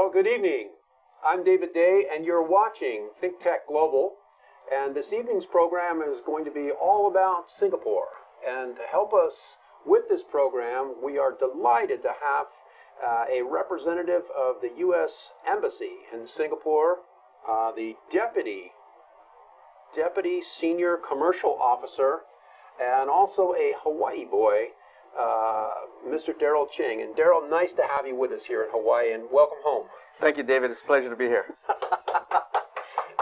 Well, good evening. I'm David Dei, and you're watching Think Tech Global. And this evening's program is going to be all about Singapore. And to help us with this program, we are delighted to have a representative of the U.S. Embassy in Singapore, the Deputy Senior Commercial Officer, and also a Hawaii boy, Mr. Dэрrel Ching. And Dэрrel, nice to have you with us here in Hawaii, and welcome home. Thank you, David. It's a pleasure to be here.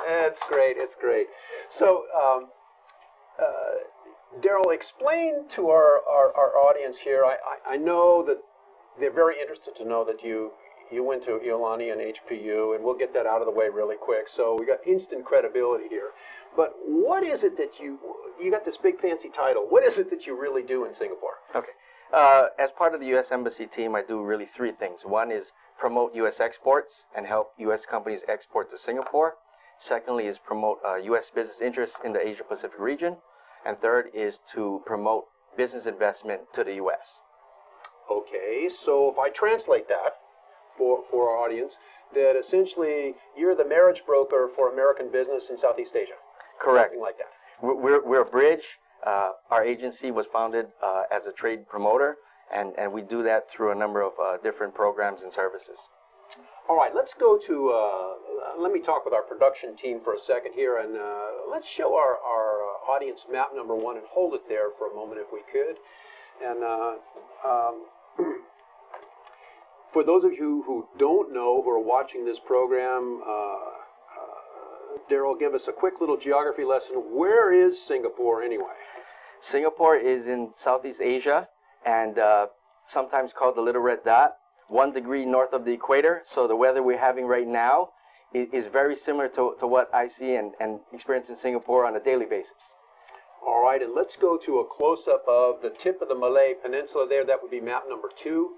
It's great. It's great. So, Dэрrel, explain to our audience here. I know that they're very interested to know that you went to Iolani and HPU, and we'll get that out of the way really quick. So we got instant credibility here. But what is it that you got this big fancy title? What is it that you really do in Singapore? Okay. As part of the U.S. Embassy team, I do really three things. One is promote U.S. exports and help U.S. companies export to Singapore. Secondly is promote U.S. business interests in the Asia-Pacific region. And third is to promote business investment to the U.S. Okay, so if I translate that for our audience, that essentially you're the marriage broker for American business in Southeast Asia. Correct. Something like that. We're a bridge. Our agency was founded as a trade promoter, and we do that through a number of different programs and services. All right, let's go to, let me talk with our production team for a second here, and let's show our audience map number one and hold it there for a moment if we could. And for those of you who don't know, who are watching this program, Dэрrel, give us a quick little geography lesson. Where is Singapore anyway? Singapore is in Southeast Asia, and sometimes called the Little Red Dot, 1 degree north of the equator. So the weather we're having right now is very similar to what I see and experience in Singapore on a daily basis. All right, and let's go to a close-up of the tip of the Malay Peninsula there. That would be map number 2.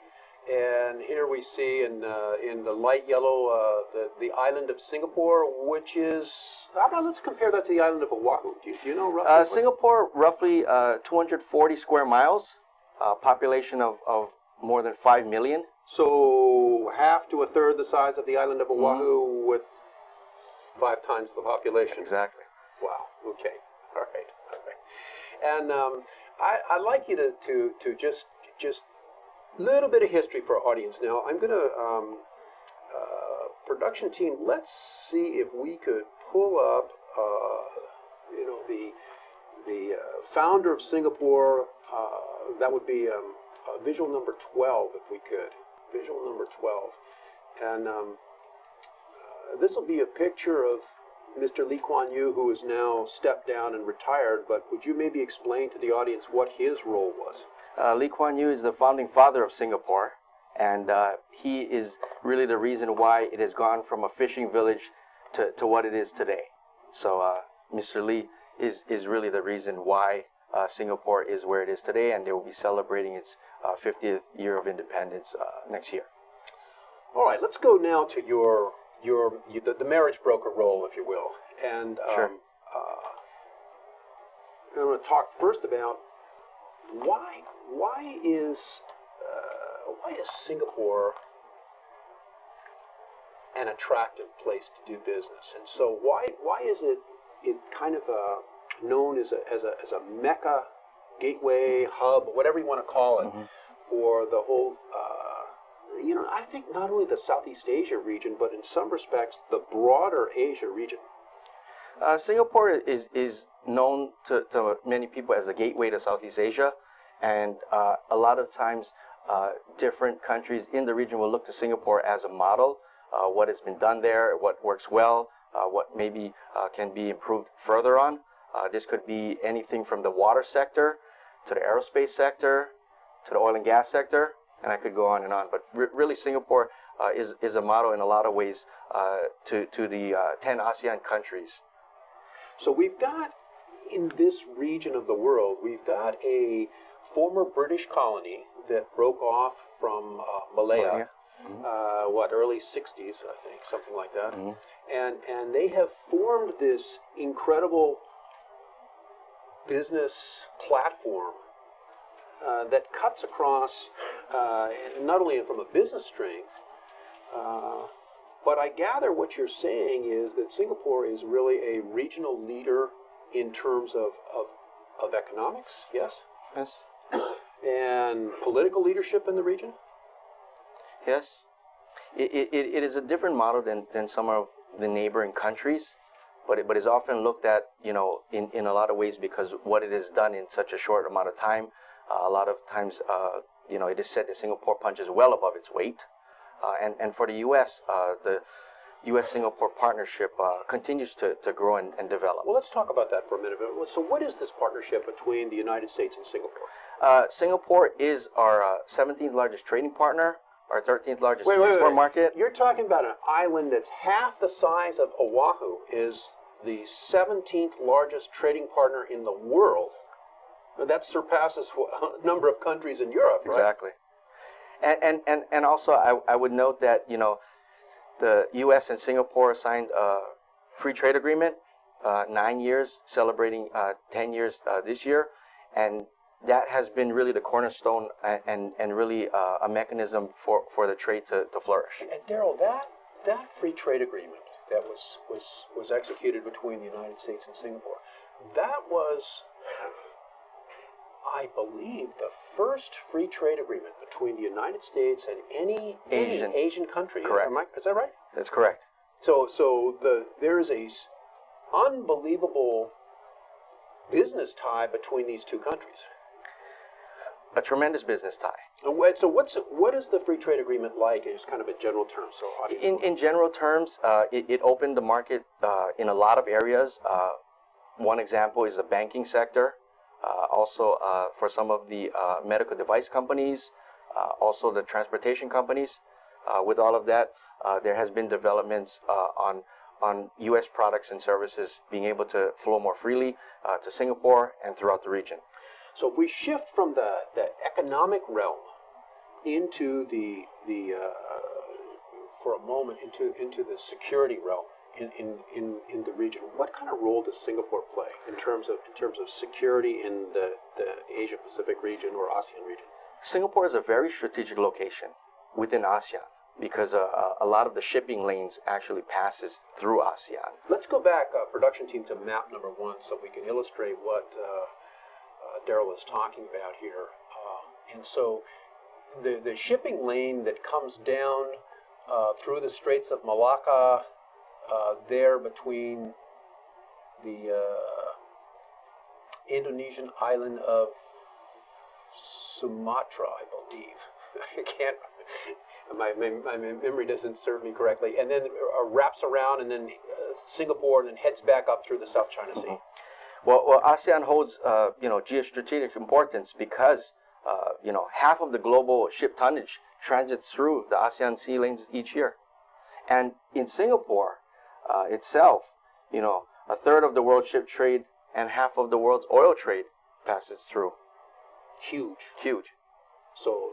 And here we see in the light yellow the island of Singapore, which is, how about let's compare that to the island of Oahu. Do you know roughly? Singapore, roughly 240 square miles, population of more than 5 million. So half to a third the size of the island of Oahu with 5 times the population. Exactly. Wow, okay, all right. And I'd like you to just little bit of history for our audience now. I'm going to, production team, let's see if we could pull up, the founder of Singapore. That would be visual number 12, if we could. Visual number 12. And this will be a picture of Mr. Lee Kuan Yew, who is now stepped down and retired, but would you maybe explain to the audience what his role was? Lee Kuan Yew is the founding father of Singapore, and he is really the reason why it has gone from a fishing village to what it is today. So Mr. Lee is really the reason why Singapore is where it is today, and they will be celebrating its 50th year of independence next year. All right, let's go now to the marriage broker role, if you will. And sure. I'm going to talk first about why is Singapore an attractive place to do business, and so why is it kind of known as a Mecca, gateway, hub, whatever you want to call it, for the whole I think not only the Southeast Asia region, but in some respects the broader Asia region. Singapore is known to many people as a gateway to Southeast Asia, and a lot of times different countries in the region will look to Singapore as a model, what has been done there, what works well, what maybe can be improved further on. This could be anything from the water sector to the aerospace sector to the oil and gas sector, and I could go on and on. But really Singapore is a model in a lot of ways to the 10 ASEAN countries. So we've got, in this region of the world, we've got a former British colony that broke off from Malaya, early 60s, I think, something like that. And they have formed this incredible business platform that cuts across, not only from a business strength, But I gather what you're saying is that Singapore is really a regional leader in terms of economics, yes? Yes. And political leadership in the region? Yes. It is a different model than some of the neighboring countries, but it's often looked at, in a lot of ways because what it has done in such a short amount of time. A lot of times, it is said that Singapore punches well above its weight. And for the U.S., the U.S.-Singapore partnership continues to grow and develop. Well, let's talk about that for a minute. So what is this partnership between the United States and Singapore? Singapore is our 17th largest trading partner, our 13th largest export market. You're talking about an island that's half the size of Oahu, is the 17th largest trading partner in the world. Now, that surpasses a number of countries in Europe, right? Exactly. And also, I would note that, the U.S. and Singapore signed a free trade agreement, 9 years, celebrating 10 years this year. And that has been really the cornerstone and really a mechanism for the trade to flourish. And Dэрrel, that free trade agreement that was executed between the United States and Singapore, that was, I believe, the first free trade agreement between the United States and any Asian country. Correct. Is that right? That's correct. So there is a unbelievable business tie between these two countries. A tremendous business tie. So what is the free trade agreement like? It's kind of a general term. So in general terms, it opened the market in a lot of areas. One example is the banking sector. Also for some of the medical device companies, also the transportation companies. With all of that, there has been developments on U.S. products and services being able to flow more freely to Singapore and throughout the region. So if we shift from the economic realm into the for a moment into the security realm in the region, what kind of role does Singapore play in terms of security in the Asia Pacific region or ASEAN region? Singapore is a very strategic location within ASEAN because a lot of the shipping lanes actually passes through ASEAN. Let's go back, production team, to map number 1 so we can illustrate what Dэрrel is talking about here. And so the shipping lane that comes down through the Straits of Malacca, there between the Indonesian island of Sumatra, I believe. I can't. My memory doesn't serve me correctly. And then wraps around, and then Singapore, and then heads back up through the South China Sea. Well, ASEAN holds geostrategic importance because half of the global ship tonnage transits through the ASEAN sea lanes each year, and in Singapore itself, a third of the world ship trade and half of the world's oil trade passes through. Huge. So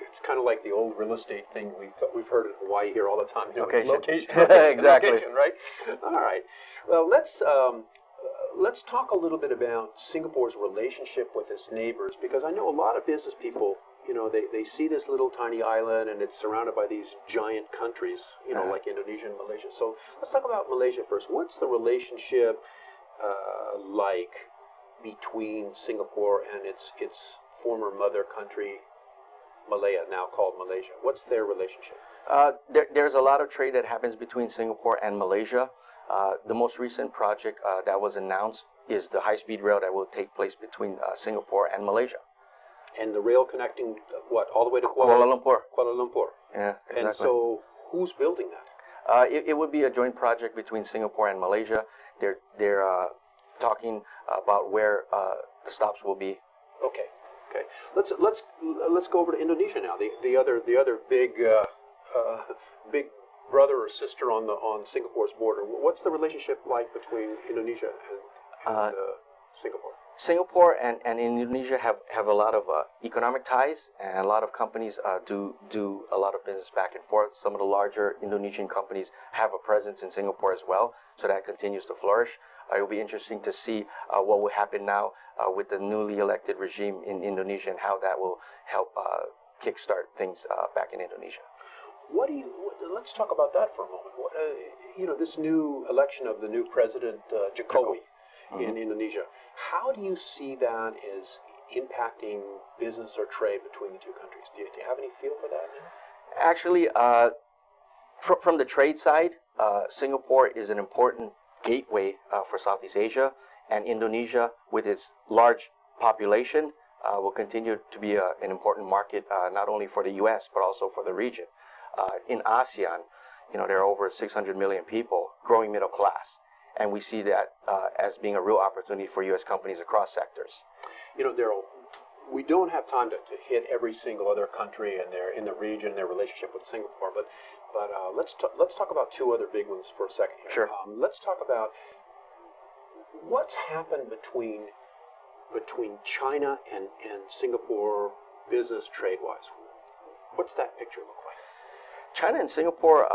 it's kind of like the old real estate thing we've heard in Hawaii here all the time. Location. Location. Exactly. Location, right? All right. Well, let's talk a little bit about Singapore's relationship with its neighbors, because I know a lot of business people, they see this little tiny island and it's surrounded by these giant countries, like Indonesia and Malaysia. So let's talk about Malaysia first. What's the relationship like between Singapore and its former mother country, Malaya, now called Malaysia? What's their relationship? There's a lot of trade that happens between Singapore and Malaysia. The most recent project that was announced is the high-speed rail that will take place between Singapore and Malaysia. And the rail connecting all the way to Kuala Lumpur. Kuala Lumpur. Yeah, exactly. And so, who's building that? It would be a joint project between Singapore and Malaysia. They're talking about where the stops will be. Okay. Let's go over to Indonesia now. The other big big brother or sister on Singapore's border. What's the relationship like between Indonesia and Singapore? Singapore and Indonesia have a lot of economic ties, and a lot of companies do a lot of business back and forth. Some of the larger Indonesian companies have a presence in Singapore as well, so that continues to flourish. It will be interesting to see what will happen now with the newly elected regime in Indonesia and how that will help kickstart things back in Indonesia. Let's talk about that for a moment. This new election of the new president, Jokowi, in Indonesia. How do you see that as impacting business or trade between the two countries? Do you have any feel for that? Actually, from the trade side, Singapore is an important gateway for Southeast Asia, and Indonesia, with its large population, will continue to be an important market, not only for the U.S., but also for the region. In ASEAN, there are over 600 million people, growing middle class, and we see that as being a real opportunity for U.S. companies across sectors. Dэрrel, we don't have time to hit every single other country and in the region, their relationship with Singapore, but let's talk about two other big ones for a second here. Sure. Let's talk about what's happened between China and Singapore business trade-wise. What's that picture look like? China and Singapore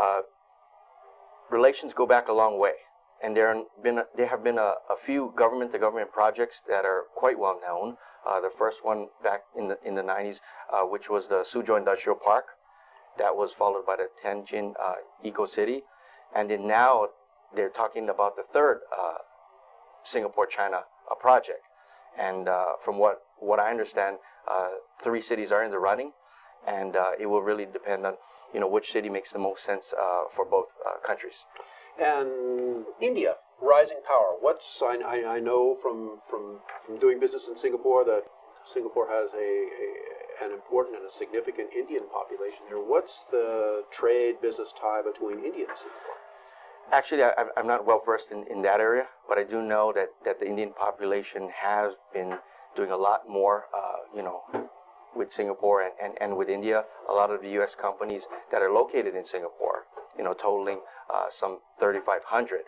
relations go back a long way, and there have been a few government-to-government projects that are quite well known. The first one back in the 90s, which was the Suzhou Industrial Park, that was followed by the Tianjin Eco City, and then now they're talking about the third Singapore-China project. And from what I understand, 3 cities are in the running, and it will really depend on which city makes the most sense for both countries. And India, rising power. I know from doing business in Singapore that Singapore has an important and a significant Indian population there. What's the trade business tie between India and Singapore? Actually, I'm not well versed in that area, but I do know that the Indian population has been doing a lot more, with Singapore and with India. A lot of the U.S. companies that are located in Singapore, totaling some 3,500.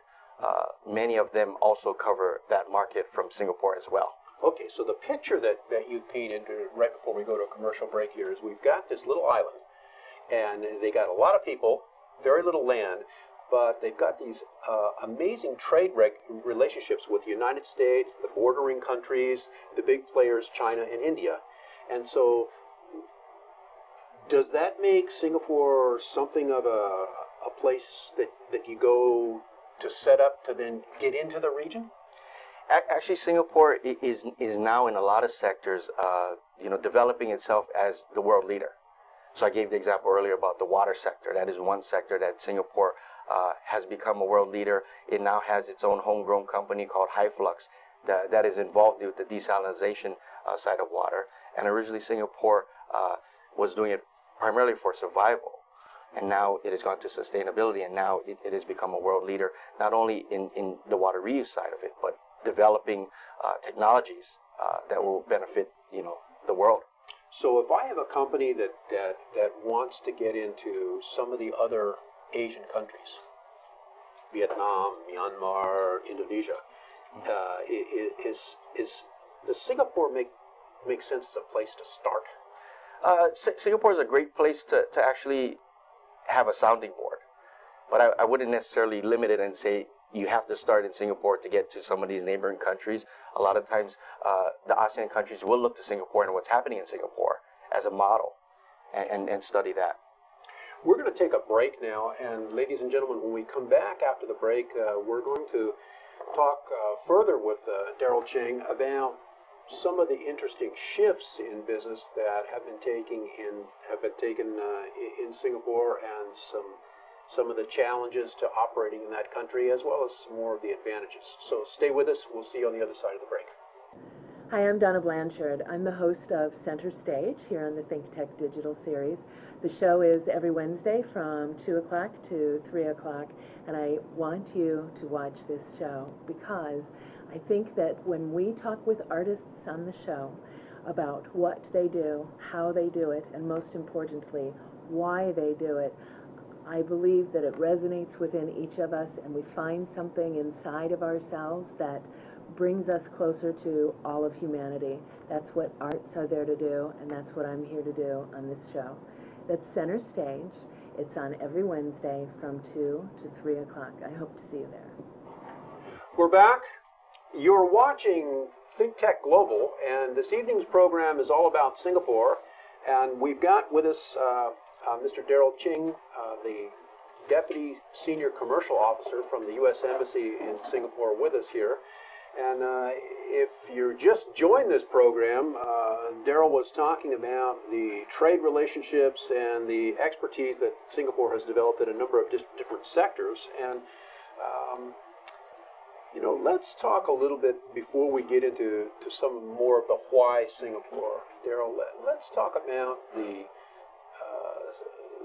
Many of them also cover that market from Singapore as well. Okay, so the picture that you painted right before we go to a commercial break here is we've got this little island, and they got a lot of people, very little land, but they've got these amazing trade relationships with the United States, the bordering countries, the big players, China and India. And so, does that make Singapore something of a place that you go to set up to then get into the region? Actually, Singapore is now in a lot of sectors, developing itself as the world leader. So I gave the example earlier about the water sector. That is one sector that Singapore has become a world leader. It now has its own homegrown company called Hyflux that is involved with the desalination side of water. And originally Singapore was doing it primarily for survival. And now it has gone to sustainability, and now it has become a world leader, not only in the water reuse side of it, but developing technologies that will benefit, the world. So if I have a company that wants to get into some of the other Asian countries, Vietnam, Myanmar, Indonesia, does Singapore make sense as a place to start? Singapore is a great place to actually have a sounding board, but I wouldn't necessarily limit it and say you have to start in Singapore to get to some of these neighboring countries. A lot of times the ASEAN countries will look to Singapore and what's happening in Singapore as a model and study that. We're going to take a break now, and ladies and gentlemen, when we come back after the break, we're going to talk further with Dэрrel Ching about some of the interesting shifts in business that have been taken in Singapore, and some of the challenges to operating in that country, as well as some more of the advantages. So stay with us. We'll see you on the other side of the break. Hi, I'm Donna Blanchard. I'm the host of Center Stage here on the Think Tech Digital Series. The show is every Wednesday from 2 o'clock to 3 o'clock, and I want you to watch this show because I think that when we talk with artists on the show about what they do, how they do it, and most importantly, why they do it, I believe that it resonates within each of us, and we find something inside of ourselves that brings us closer to all of humanity. That's what arts are there to do, and that's what I'm here to do on this show. That's Center Stage. It's on every Wednesday from 2 to 3 o'clock. I hope to see you there. We're back. You're watching Think Tech Global, and this evening's program is all about Singapore. And we've got with us Mr. Dэрrel Ching, the Deputy Senior Commercial Officer from the U.S. Embassy in Singapore, with us here. And if you're just joined this program, Dэрrel was talking about the trade relationships and the expertise that Singapore has developed in a number of different sectors. And you know, let's talk a little bit before we get into some more of the why Singapore. Dэрrel, let's talk about the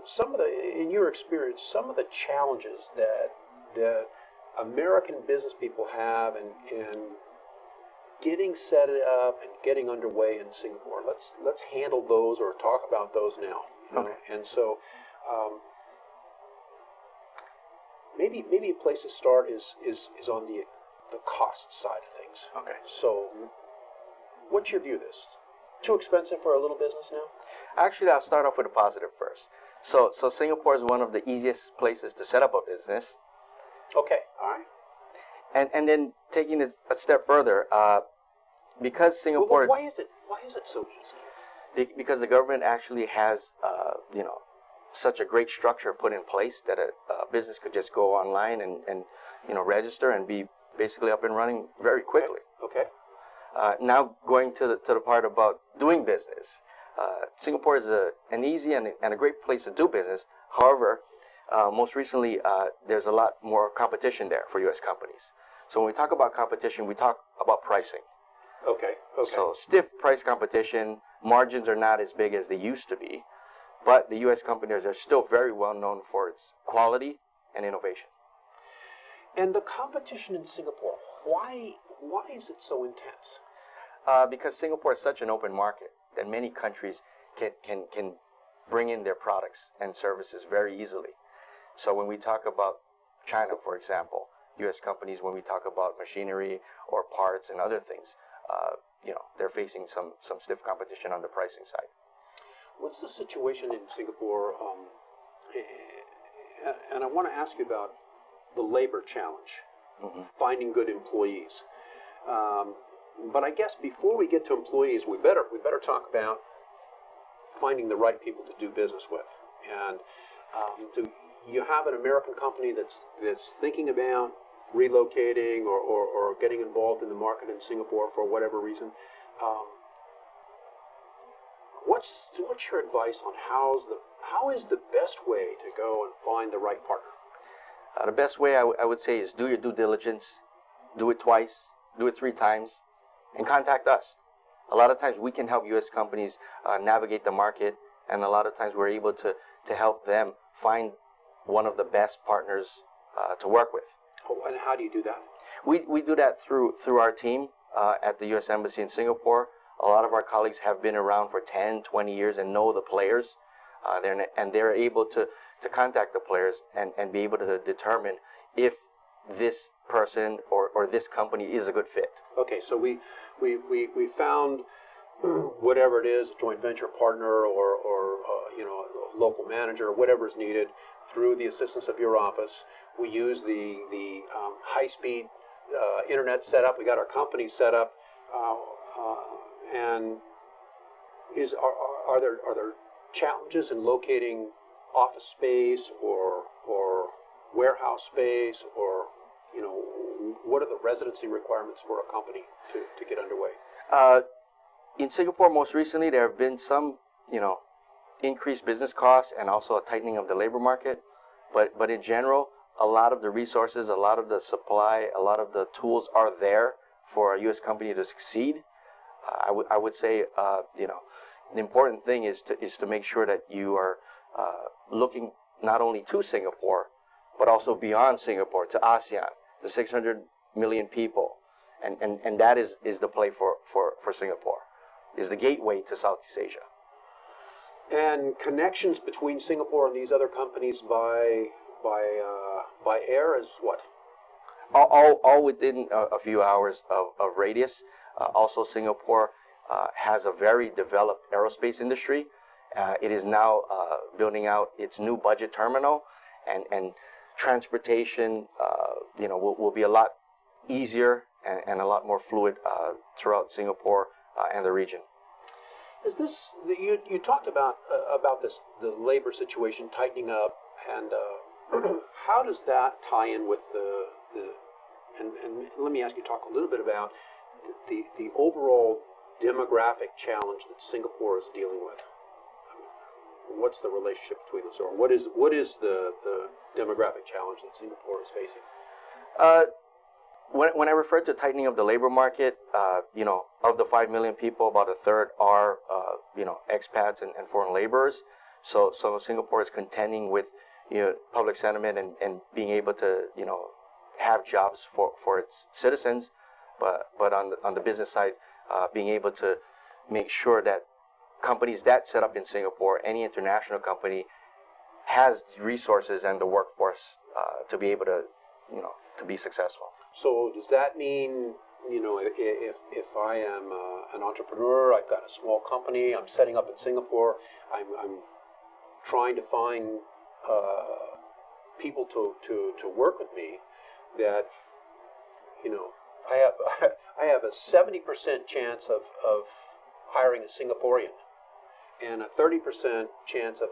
some of the, in your experience, some of the challenges that American business people have in getting set up and getting underway in Singapore. Let's handle those or talk about those now. You know? Okay. And so maybe a place to start is on the cost side of things. Okay. So what's your view of this? Too expensive for a little business now? Actually, I'll start off with a positive first. So Singapore is one of the easiest places to set up a business. Okay, all right. And then taking it a step further, because Singapore, why is it so easy? Because the government actually has you know, such a great structure put in place that a business could just go online and you know, register and be basically up and running very quickly. Okay. Now going to the part about doing business, Singapore is an easy and a great place to do business. However, most recently, there's a lot more competition there for U.S. companies. So when we talk about competition, we talk about pricing. Okay. Okay. So stiff price competition, margins are not as big as they used to be, but the U.S. companies are still very well known for its quality and innovation. And the competition in Singapore, why is it so intense? Because Singapore is such an open market that many countries can bring in their products and services very easily. So when we talk about China, for example, U.S. companies, when we talk about machinery or parts and other things, you know, they're facing some stiff competition on the pricing side. What's the situation in Singapore? And I want to ask you about the labor challenge, finding good employees. But I guess before we get to employees, we better talk about finding the right people to do business with. And do you have an American company that's thinking about relocating or getting involved in the market in Singapore for whatever reason? What's your advice on how is the best way to go and find the right partner? The best way I would say is do your due diligence, do it twice, do it 3 times, and contact us. A lot of times we can help U.S. companies navigate the market, and a lot of times we're able to help them find one of the best partners to work with. Oh, and how do you do that? We do that through our team at the U.S. Embassy in Singapore. A lot of our colleagues have been around for 10, 20 years and know the players, and they're able to contact the players and be able to determine if this person or this company is a good fit. Okay, so we found whatever it is, a joint venture partner or you know, a local manager, whatever is needed, through the assistance of your office. We use the high-speed internet setup. We got our company set up, and are there challenges in locating office space or warehouse space, or you know, what are the residency requirements for a company to get underway? In Singapore, most recently, there have been some, you know, increased business costs and also a tightening of the labor market. But in general, a lot of the resources, a lot of the supply, a lot of the tools are there for a U.S. company to succeed. I would say, you know, the important thing is to make sure that you are looking not only to Singapore, but also beyond Singapore, to ASEAN, the 600 million people. And that is the play for Singapore, is the gateway to Southeast Asia. And connections between Singapore and these other companies by air is what? All within a few hours of radius. Also, Singapore has a very developed aerospace industry. It is now building out its new budget terminal, and transportation, you know, will be a lot easier and a lot more fluid throughout Singapore and the region. Is this you talked about this, the labor situation tightening up, and how does that tie in with and let me ask you, talk a little bit about the overall demographic challenge that Singapore is dealing with. What's the relationship between those, or what is the demographic challenge that Singapore is facing? When I refer to tightening of the labor market, of the 5 million people, about a third are expats and foreign laborers. So Singapore is contending with public sentiment and being able to have jobs for its citizens, but on the business side, being able to make sure that companies that set up in Singapore, any international company, has the resources and the workforce to be able to to be successful. So does that mean, if I am an entrepreneur, I've got a small company, I'm setting up in Singapore, I'm trying to find people to work with me, that I have a 70% chance of hiring a Singaporean and a 30% chance of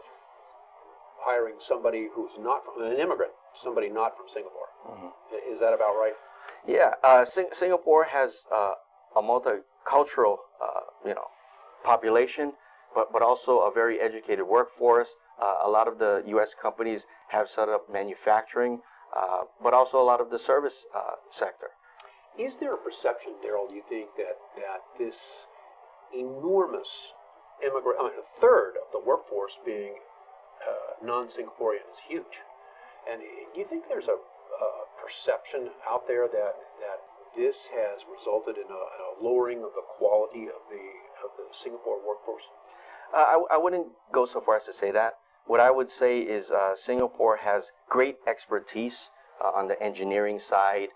hiring somebody who's not from an immigrant, somebody not from Singapore. Mm-hmm. Is that about right? Yeah, Singapore has a multicultural, population, but also a very educated workforce. A lot of the U.S. companies have set up manufacturing, but also a lot of the service sector. Is there a perception, Dэрrel, do you think, that this enormous a third of the workforce being non-Singaporean is huge? And do you think there's a perception out there that this has resulted in a lowering of the quality of the Singapore workforce? I wouldn't go so far as to say that. What I would say is Singapore has great expertise on the engineering side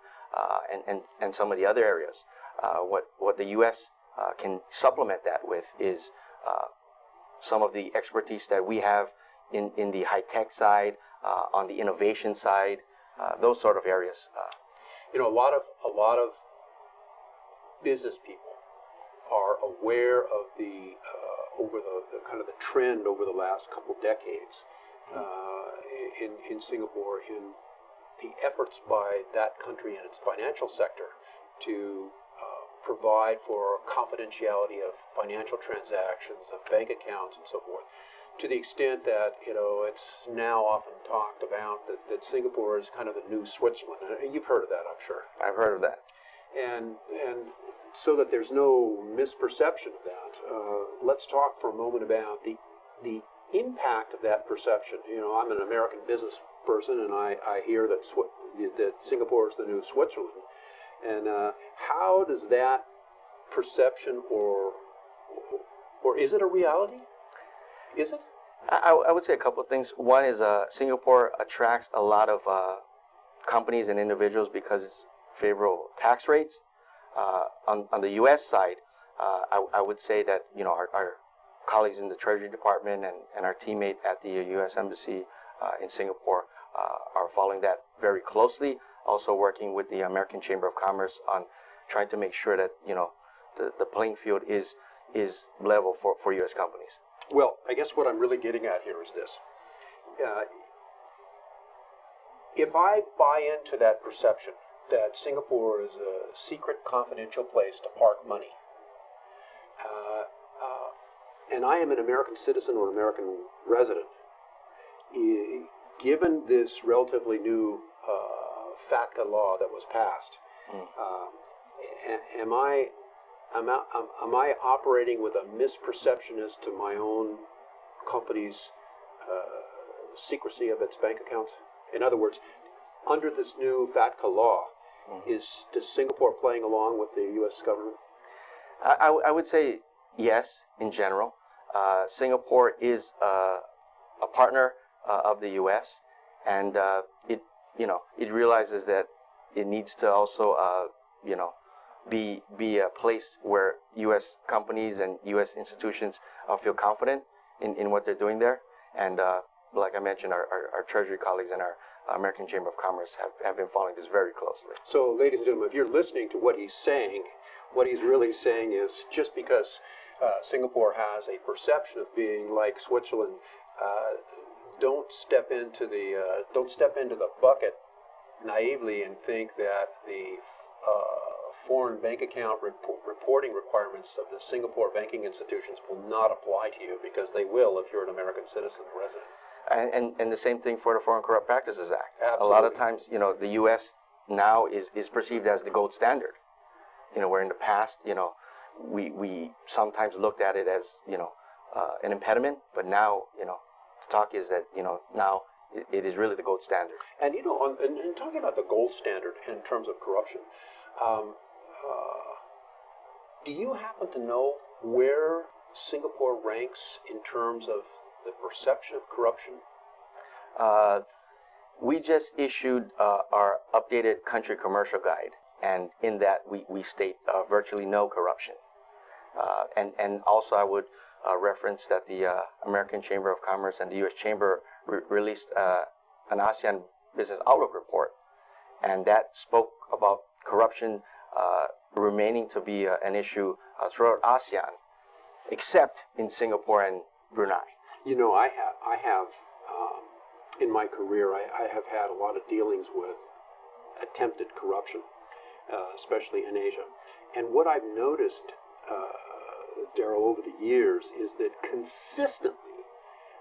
and some of the other areas. What the U.S. Can supplement that with is some of the expertise that we have in the high-tech side, on the innovation side, those sort of areas. A lot of business people are aware of the over the kind of the trend over the last couple decades in Singapore, in the efforts by that country and its financial sector to provide for confidentiality of financial transactions, of bank accounts, and so forth, to the extent that it's now often talked about that Singapore is kind of the new Switzerland. You've heard of that, I'm sure. I've heard of that. And so that there's no misperception of that, let's talk for a moment about the impact of that perception. I'm an American business person, and I hear that Singapore is the new Switzerland. And how does that perception, or is it a reality? Is it? I would say a couple of things. One is Singapore attracts a lot of companies and individuals because it's favorable tax rates. On the U.S. side, I would say that our colleagues in the Treasury Department and our teammate at the U.S. Embassy in Singapore are following that very closely. Also working with the American Chamber of Commerce on trying to make sure that the playing field is level for U.S. companies. Well, I guess what I'm really getting at here is this. If I buy into that perception that Singapore is a secret, confidential place to park money, and I am an American citizen or an American resident, given this relatively new FATCA law that was passed, am I operating with a misperception as to my own company's secrecy of its bank accounts? In other words, under this new FATCA law, does Singapore playing along with the U.S. government? I would say yes, in general. Singapore is a partner of the U.S. and it realizes that it needs to also be a place where U.S. companies and U.S. institutions feel confident in what they're doing there. And like I mentioned, our Treasury colleagues and our American Chamber of Commerce have been following this very closely. So, ladies and gentlemen, if you're listening to what he's saying, what he's really saying is just because Singapore has a perception of being like Switzerland, don't step into the bucket naively and think that the foreign bank account reporting requirements of the Singapore banking institutions will not apply to you, because they will if you're an American citizen or resident. And the same thing for the Foreign Corrupt Practices Act. Absolutely. A lot of times, the U.S. now is perceived as the gold standard. Where in the past, we sometimes looked at it as, an impediment, but now, the talk is that, now it is really the gold standard. And, and talking about the gold standard in terms of corruption, do you happen to know where Singapore ranks in terms of the perception of corruption? We just issued our updated country commercial guide, and in that we state virtually no corruption. And also I would reference that the American Chamber of Commerce and the U.S. Chamber released an ASEAN Business Outlook report, and that spoke about corruption remaining to be an issue throughout ASEAN, except in Singapore and Brunei. I have in my career, I have had a lot of dealings with attempted corruption, especially in Asia. And what I've noticed, Dэрrel, over the years is that consistently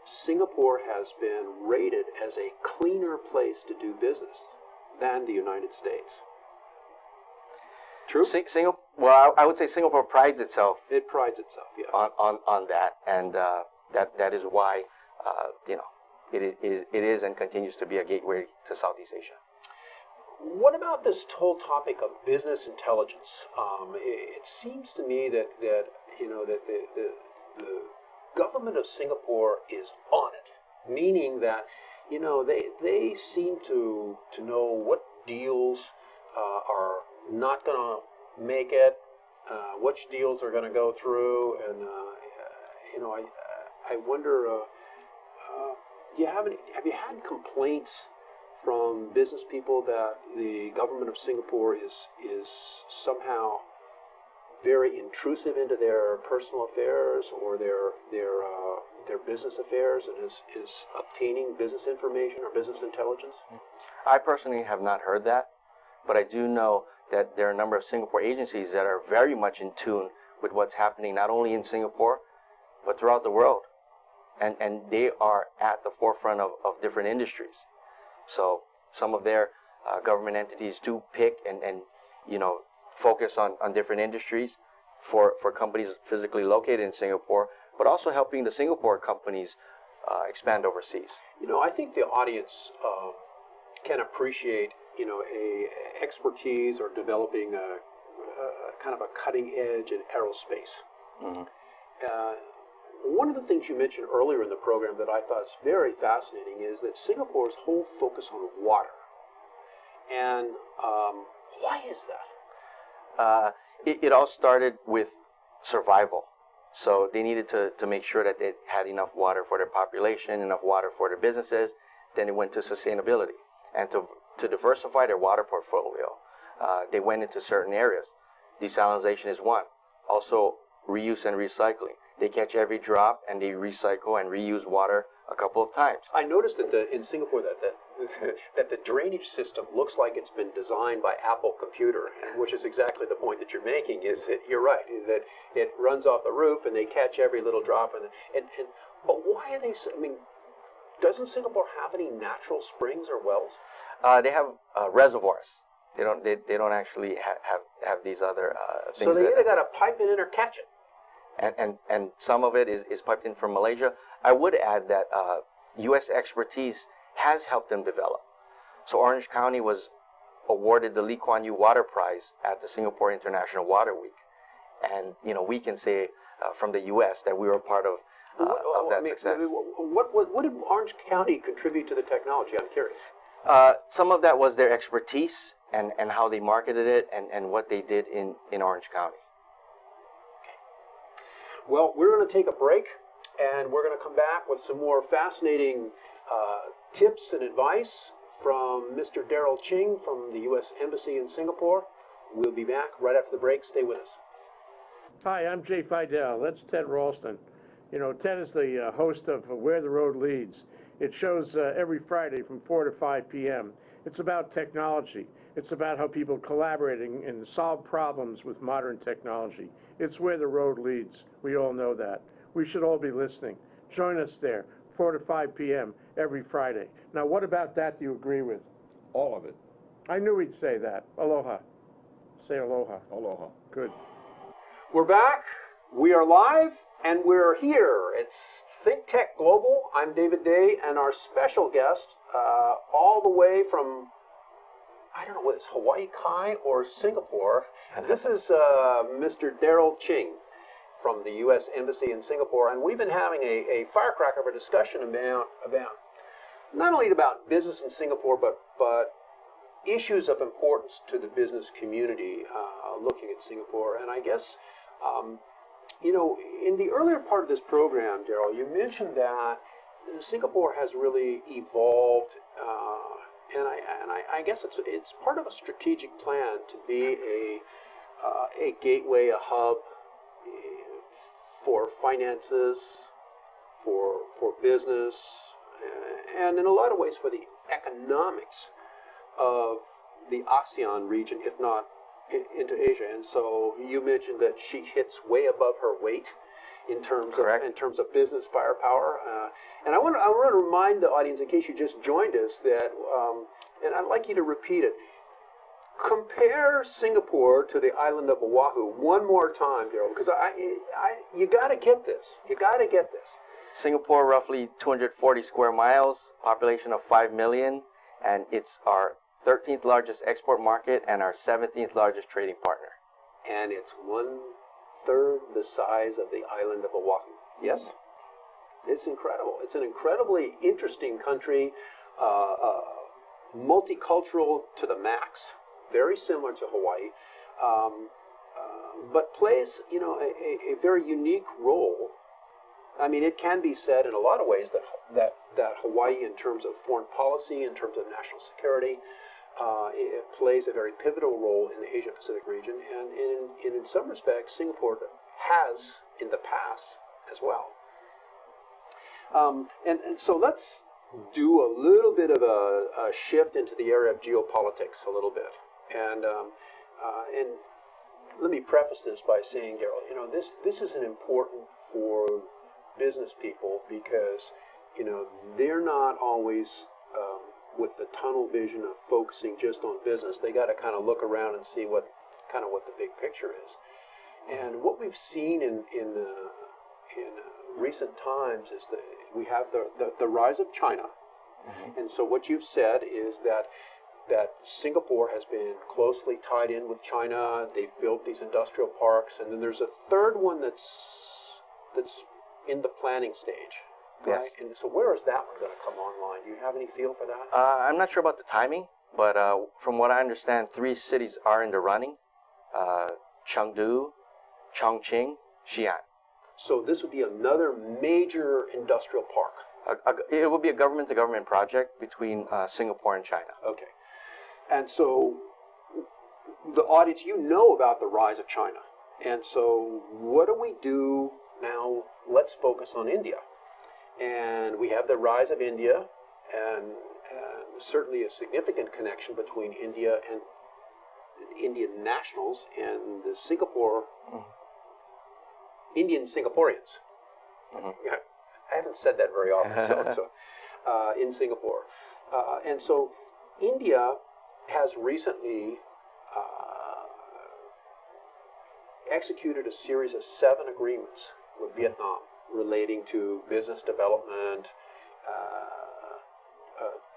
Singapore has been rated as a cleaner place to do business than the United States. True? Well, I would say Singapore prides itself. It prides itself, yeah. On that, and that is why it is and continues to be a gateway to Southeast Asia. What about this whole topic of business intelligence? It seems to me that the government of Singapore is on it, meaning that they seem to know what deals are not going to make it, which deals are going to go through, and I wonder, have you had complaints from business people that the government of Singapore is somehow very intrusive into their personal affairs or their business affairs, and is obtaining business information or business intelligence? I personally have not heard that, but I do know that there are a number of Singapore agencies that are very much in tune with what's happening not only in Singapore, but throughout the world. And they are at the forefront of different industries. So some of their government entities do pick and focus on different industries for companies physically located in Singapore, but also helping the Singapore companies expand overseas. I think the audience can appreciate a expertise or developing a kind of a cutting edge in aerospace. Mm-hmm. One of the things you mentioned earlier in the program that I thought is very fascinating is that Singapore's whole focus on water. And why is that? It all started with survival. So they needed to make sure that they had enough water for their population, enough water for their businesses. Then it went to sustainability. And to diversify their water portfolio, they went into certain areas. Desalination is one. Also, reuse and recycling. They catch every drop and they recycle and reuse water a couple of times. I noticed that in Singapore that the drainage system looks like it's been designed by Apple Computer, which is exactly the point that you're making. Is that you're right? That it runs off the roof and they catch every little drop. But why are they? Doesn't Singapore have any natural springs or wells? They have reservoirs. They don't actually have these other things. So they either got to pipe it in or catch it. And some of it is piped in from Malaysia. I would add that U.S. expertise has helped them develop. So Orange County was awarded the Lee Kuan Yew Water Prize at the Singapore International Water Week. And, we can say from the U.S. that we were part of that success. What did Orange County contribute to the technology? I'm curious. Some of that was their expertise and how they marketed it and what they did in Orange County. Well, we're going to take a break, and we're going to come back with some more fascinating tips and advice from Mr. Dэрrel Ching from the U.S. Embassy in Singapore. We'll be back right after the break. Stay with us. Hi, I'm Jay Fidel. That's Ted Ralston. You know, Ted is the host of Where the Road Leads. It shows every Friday from 4 to 5 p.m. It's about technology. It's about how people collaborating and solve problems with modern technology. It's where the road leads. We all know that. We should all be listening. Join us there, 4 to 5 p.m. every Friday. Now, what about that do you agree with? All of it. I knew he'd say that. Aloha. Say aloha. Aloha. Good. We're back. We are live, and we're here. It's Think Tech Global. I'm David Day, and our special guest, all the way from, I don't know what it's, Hawaii Kai or Singapore. This is Mr. Dэрrel Ching from the U.S. Embassy in Singapore, and we've been having a firecracker of a discussion about not only about business in Singapore, but issues of importance to the business community looking at Singapore. And I guess, you know, in the earlier part of this program, Dэрrel, you mentioned that Singapore has really evolved, and I guess it's part of a strategic plan to be a gateway, a hub for finances, for business, and in a lot of ways for the economics of the ASEAN region, if not into Asia. And so you mentioned that she hits way above her weight in terms of business firepower. And I want to remind the audience, in case you just joined us, that and I'd like you to repeat it. Compare Singapore to the island of Oahu one more time, Dэрrel, because you got to get this. You got to get this. Singapore, roughly 240 square miles, population of 5 million, and it's our 13th largest export market and our 17th largest trading partner. And it's 1/3 the size of the island of Oahu. Yes? It's incredible. It's an incredibly interesting country, multicultural to the max, very similar to Hawaii, but plays, you know, a very unique role. I mean, it can be said in a lot of ways that Hawaii, in terms of foreign policy, in terms of national security, it plays a very pivotal role in the Asia-Pacific region, and in some respects, Singapore has in the past as well. And so let's do a little bit of a shift into the area of geopolitics a little bit, and let me preface this by saying, Dэрrel, you know, this is an important for business people, because, you know, they're not always with the tunnel vision of focusing just on business. They got to kind of look around and see what the big picture is. And what we've seen in recent times is that we have the rise of China. Mm-hmm. And so what you've said is that Singapore has been closely tied in with China. They've built these industrial parks, and then there's a third one that's in the planning stage. Right? Yes. And so where is that one going to come online? Do you have any feel for that? I'm not sure about the timing, but from what I understand, 3 cities are in the running: Chengdu, Chongqing, Xi'an. So this would be another major industrial park. It will be a government-to-government project between Singapore and China. Okay. And so the audience, you know about the rise of China. And so what do we do now? Let's focus on India. And we have the rise of India, and certainly a significant connection between India and Indian nationals and the Singapore, Indian Singaporeans. Mm-hmm. I haven't said that very often, so in Singapore. And so India has recently executed a series of 7 agreements with Vietnam relating to business development,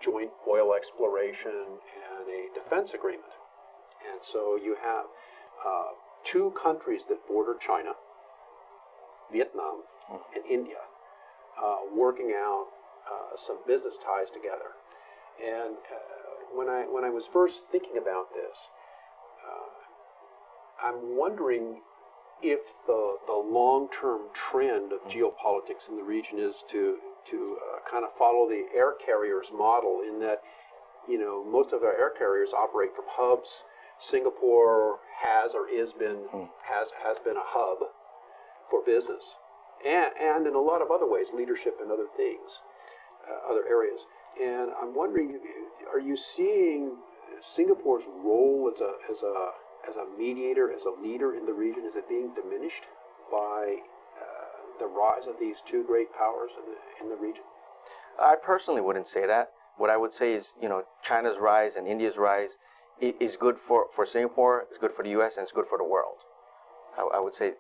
joint oil exploration, and a defense agreement. And so you have 2 countries that border China, Vietnam and India, working out some business ties together. And when I was first thinking about this, I'm wondering if the long-term trend of geopolitics in the region is to kind of follow the air carriers model, in that most of our air carriers operate from hubs. Singapore has been a hub for business, and in a lot of other ways, leadership and other things, other areas. And I'm wondering, are you seeing Singapore's role as a mediator, as a leader in the region, is it being diminished by the rise of these two great powers in the region? I personally wouldn't say that. What I would say is, China's rise and India's rise is good for Singapore, it's good for the U.S., and it's good for the world. I would say,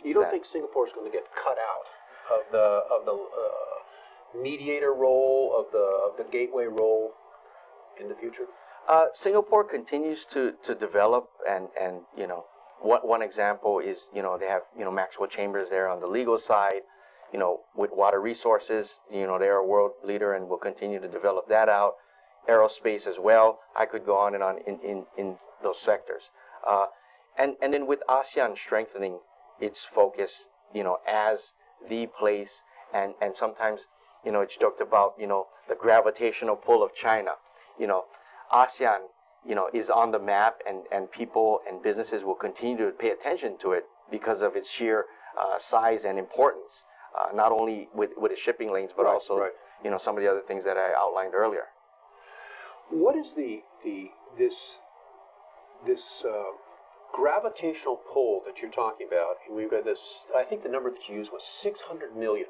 You don't think Singapore is going to get cut out of the mediator role, of the gateway role in the future? Singapore continues to develop, and one example is they have Maxwell Chambers there on the legal side. With water resources, they're a world leader and will continue to develop that out. Aerospace as well. I could go on and on in those sectors. And then with ASEAN strengthening its focus, as the place, and sometimes, it's talked about, the gravitational pull of China. ASEAN, is on the map, and people and businesses will continue to pay attention to it because of its sheer size and importance, not only with the shipping lanes, but also, some of the other things that I outlined earlier. What is this gravitational pull that you're talking about? And we've got this, I think the number that you used was 600 million,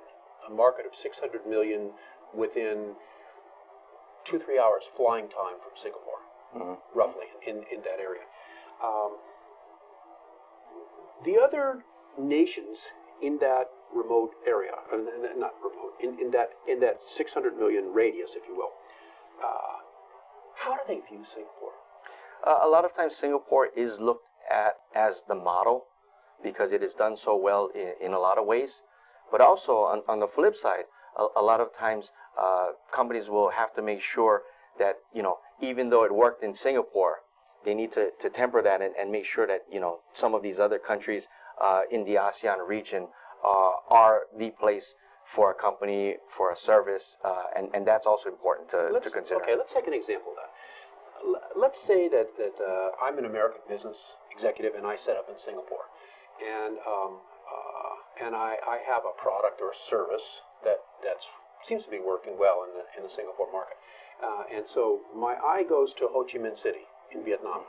a market of 600 million within 2-3 hours flying time from Singapore, roughly, in that area. The other nations in that remote area, not remote, in that 600 million radius, if you will, how do they view Singapore? A lot of times Singapore is looked at as the model because it has done so well in a lot of ways. But also on the flip side, a lot of times companies will have to make sure that, even though it worked in Singapore, they need to temper that and make sure that, some of these other countries in the ASEAN region are the place for a company, for a service, and that's also important to consider. Okay, let's take an example of that. Let's say that I'm an American business executive and I set up in Singapore, and I have a product or a service that seems to be working well in the Singapore market, and so my eye goes to Ho Chi Minh City in Vietnam.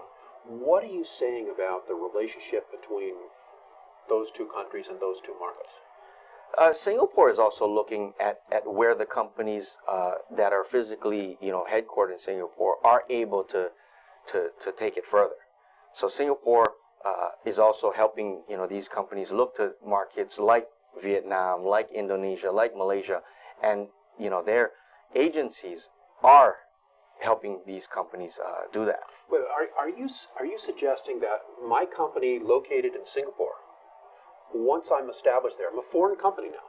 What are you saying about the relationship between those two countries and those two markets? Singapore is also looking at where the companies that are physically, headquartered in Singapore are able to take it further. So Singapore is also helping, these companies look to markets like Vietnam, like Indonesia, like Malaysia, and, their agencies are helping these companies do that. Well, are you suggesting that my company located in Singapore, once I'm established there, I'm a foreign company now,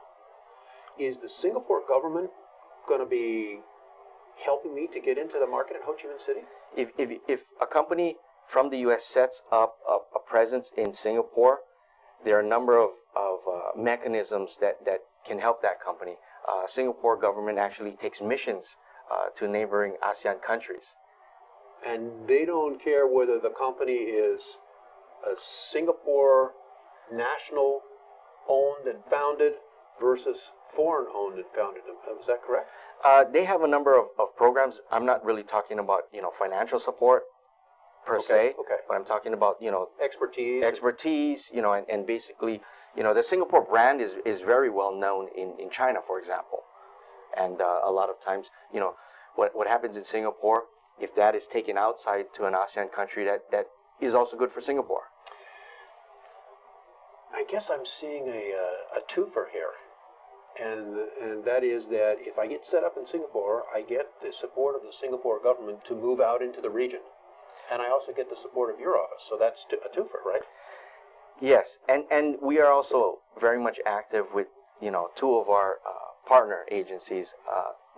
is the Singapore government going to be helping me to get into the market in Ho Chi Minh City? If a company from the U.S. sets up a presence in Singapore, there are a number of mechanisms that can help that company. Singapore government actually takes missions to neighboring ASEAN countries. And they don't care whether the company is a Singapore national owned and founded versus foreign owned and founded. Is that correct? They have a number of programs. I'm not really talking about financial support per se, but I'm talking about expertise, and basically the Singapore brand is very well known in China, for example, and a lot of times what happens in Singapore, if that is taken outside to an ASEAN country, that is also good for Singapore. I guess I'm seeing a twofer here, and that is that if I get set up in Singapore, I get the support of the Singapore government to move out into the region, and I also get the support of your office. So that's a twofer, right? Yes, and we are also very much active with two of our partner agencies.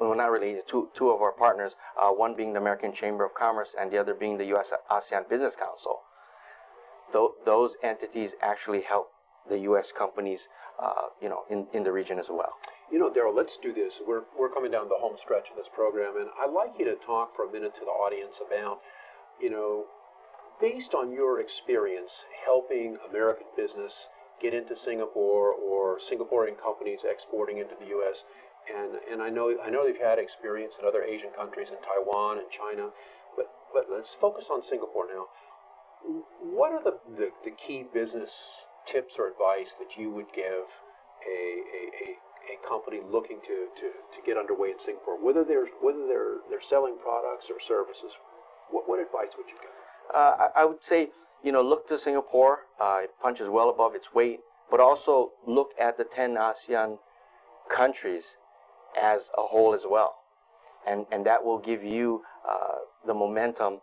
Well, not really, two of our partners. One being the American Chamber of Commerce, and the other being the U.S. ASEAN Business Council. Those entities actually help the U.S. companies in the region as well. You know, Dэрrel, let's do this. We're coming down the home stretch of this program, and I'd like you to talk for a minute to the audience about, based on your experience helping American business get into Singapore or Singaporean companies exporting into the U.S., and I know they've had experience in other Asian countries, in Taiwan and China, but let's focus on Singapore now. What are the key business tips or advice that you would give a company looking to get underway in Singapore, whether they're selling products or services? What advice would you give? I would say, look to Singapore. It punches well above its weight, but also look at the 10 ASEAN countries as a whole as well, and that will give you the momentum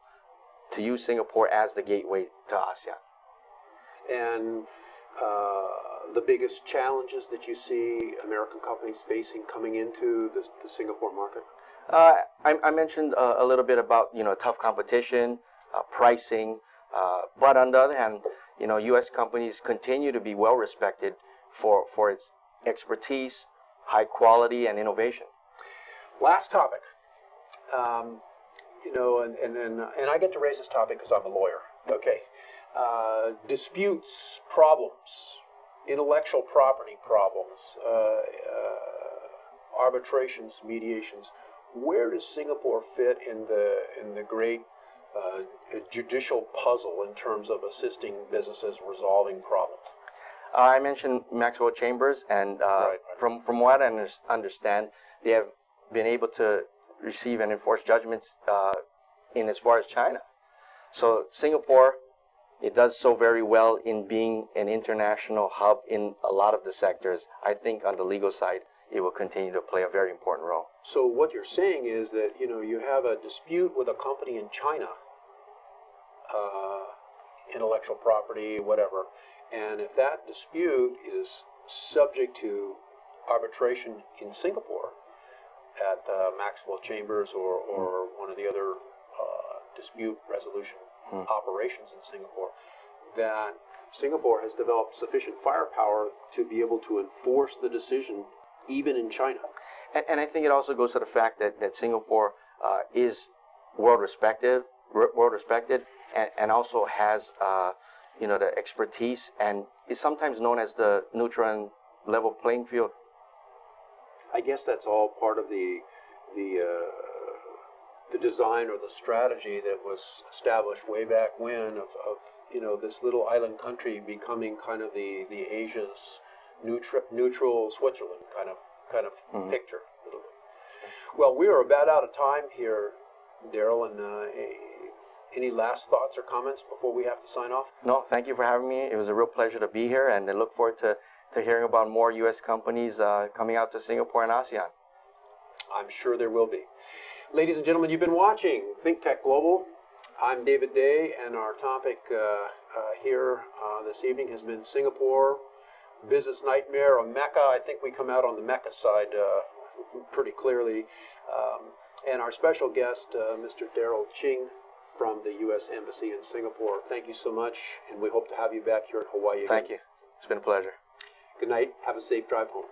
to use Singapore as the gateway to ASEAN. And the biggest challenges that you see American companies facing coming into the Singapore market? I mentioned a little bit about tough competition, pricing, but on the other hand, U.S. companies continue to be well respected for its expertise, high quality, and innovation. Last topic. And I get to raise this topic because I'm a lawyer. Okay. Disputes, problems, intellectual property problems, arbitrations, mediations. Where does Singapore fit in the great judicial puzzle in terms of assisting businesses resolving problems? I mentioned Maxwell Chambers, and right. From what I understand, they have been able to receive and enforce judgments in as far as China. So Singapore, it does so very well in being an international hub in a lot of the sectors. I think on the legal side, it will continue to play a very important role. So what you're saying is that you have a dispute with a company in China, intellectual property, whatever, and if that dispute is subject to arbitration in Singapore at Maxwell Chambers or one of the other dispute resolution operations in Singapore, that Singapore has developed sufficient firepower to be able to enforce the decision even in China. And I think it also goes to the fact that Singapore is world respected, and also has the expertise, and is sometimes known as the neutral and level playing field. I guess that's all part of the design or the strategy that was established way back when of this little island country becoming kind of the Asia's neutral Switzerland kind of picture. Well, we are about out of time here, Dэрrel, and any last thoughts or comments before we have to sign off? No, thank you for having me. It was a real pleasure to be here, and I look forward to hearing about more U.S. companies coming out to Singapore and ASEAN. I'm sure there will be. Ladies and gentlemen, you've been watching Think Tech Global. I'm David Dei, and our topic here this evening has been Singapore, business nightmare, or Mecca. I think we come out on the Mecca side pretty clearly. And our special guest, Mr. Dэрrel Ching from the U.S. Embassy in Singapore. Thank you so much, and we hope to have you back here in Hawaii again. Thank you. It's been a pleasure. Good night. Have a safe drive home.